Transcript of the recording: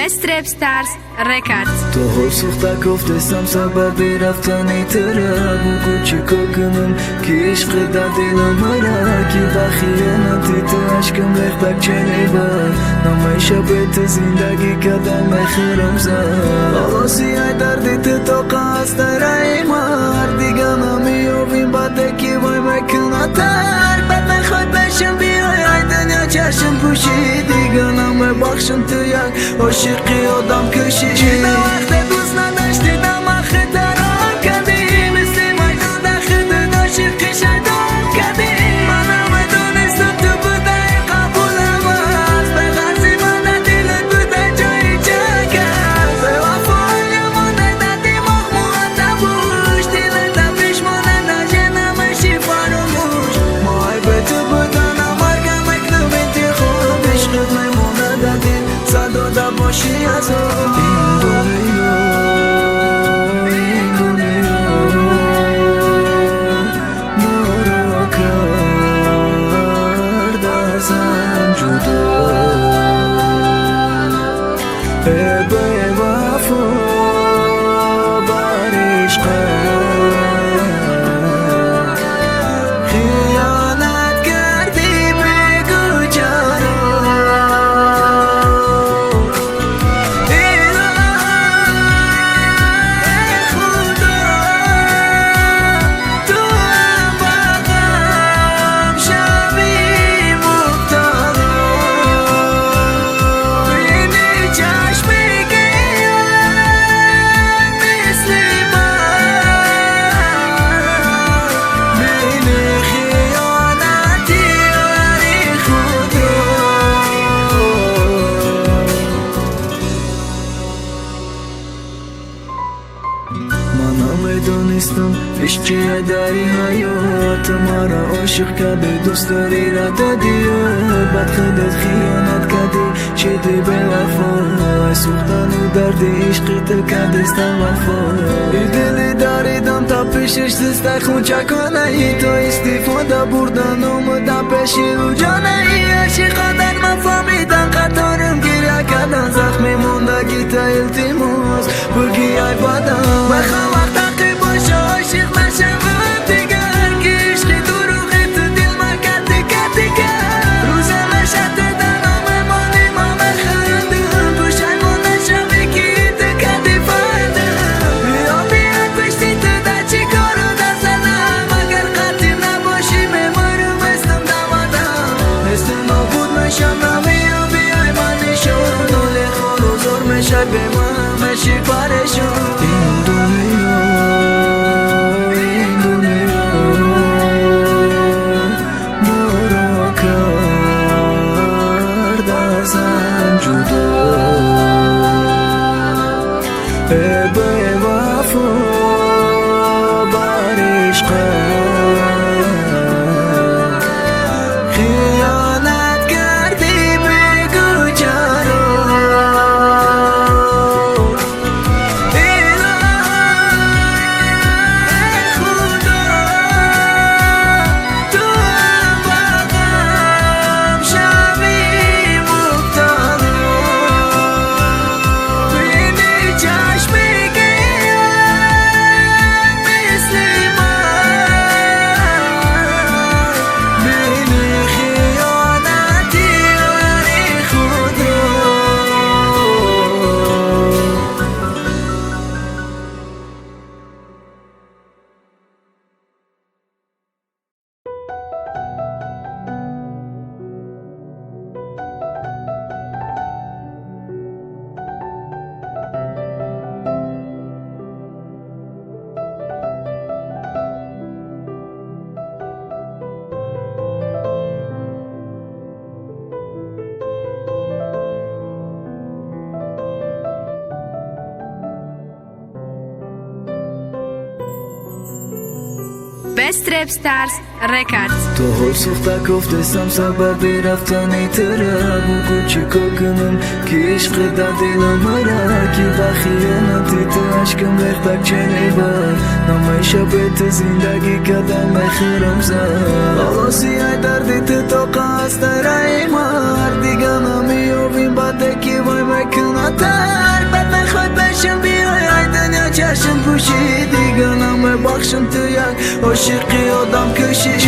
Best Rap Stars Records. تو هر سوخته گفتستم سبب رفتن تره بگو چی کار کنم که عشق در دلم مره که با خیانتی تو عشقم ریخت چلی بر نامه شب زندگی کدم خیرم زد آلاسی های دردی تو قصد رای مار دیگه نمیابیم بده که وای مکنه تر بد نخواد بشم بیای ای دنیا چشم پوشی دیگه نمه بخشم تو یک عاشقی آدم کشی چیزه وقت دوست نداشتی دم خطران کردی مثل مایدون در خدود عاشقی شیطان کردی من همه دونستم تو بوده قبولم هست به غرزی من دلت بوده جایی چکر به وفای مانه دادی مخموات بوش دلت پیش مانه نجه نمشی فراموش مای به تو بودن مرگم اکنم انتی خود عشقت میمونه دادی صدا باشی از این دنیا مرا کرد ازم جدا به وفا بر عشقم خیانت کردی بگو چرا دونستم عشقی داری حیات مرا عاشق کرده دوست داری را دادی بد خودت خیانت کردی شدی به وفا سوختن و درد عشقی تو کردستم وفا دلی داریدم تا پیشش دسته خون چکانه ای تو استفاده بردن اومدم پیشی رو جانه ای عشقا در من فهمیدن قطارم گیره کردن زخمی موندگی تا التماس بگی ای بدم بخوام وقت عاشق نشم دیگر که عشق دروغی تو دل ما کردی روز نشد دنام مانی ما بخندم پوشنگون نشمی که تو کردی فردم یا بیاد پشتی تو در چی کارو دستنم اگر قطعی نباشی میمارم استم دمادم است نابود میشم نمیم بیای من نشون نولی خور و زور میشه به من مشی پرشون این دنیا به وفا بر عشقم خیانت کردی بگو چرا خدا تو بغم شبی مبتلا Best Rap Stars Records. تو هر سوخته گفتستم سبب رفتن تره بگو چی کار کنم که عشق در دلم مره که با خیانتی تو عشقم ریخت چلی بر نامه شب زندگی کدم خیرم زد آلاسی های دردی تو قصد دست رای مار دیگه نمیابیم بدکی وای مکناتر بد نخواد بشم بیای ای دنیا چشم پوشی دیگه نمی بخشم تو یک عاشقی آدم کشی